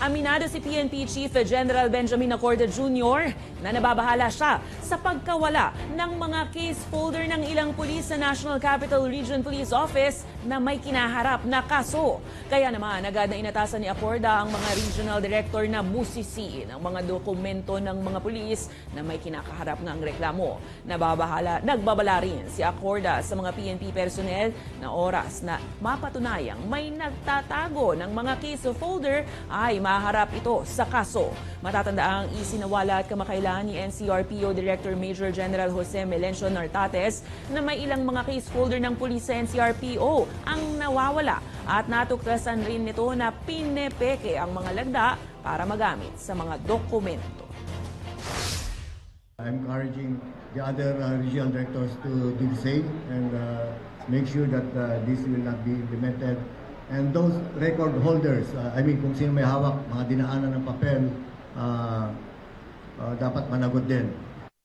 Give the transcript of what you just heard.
Aminado si PNP Chief General Benjamin Acorda Jr. na nababahala siya sa pagkawala ng mga case folder ng ilang pulis sa National Capital Region Police Office na may kinaharap na kaso. Kaya naman agad na inatasan ni Acorda ang mga regional director na busisiin ang mga dokumento ng mga pulis na may kinakaharap ng reklamo. Nagbabala rin si Acorda sa mga PNP personnel na oras na mapatunayang may nagtatago ng mga case folder ay maharap ito sa kaso. Matatanda ang isinawala at kamakailan ni NCRPO Director Major General Jose Melencio Nartates na may ilang mga case folder ng pulis sa NCRPO ang nawawala at natuklasan rin nito na pinepeke ang mga lagda para magamit sa mga dokumento. I'm encouraging the other regional directors to do the same and make sure that this will not be implemented. And those record holders, kung sino may hawak, mga dinaanan ng papel, dapat managot din.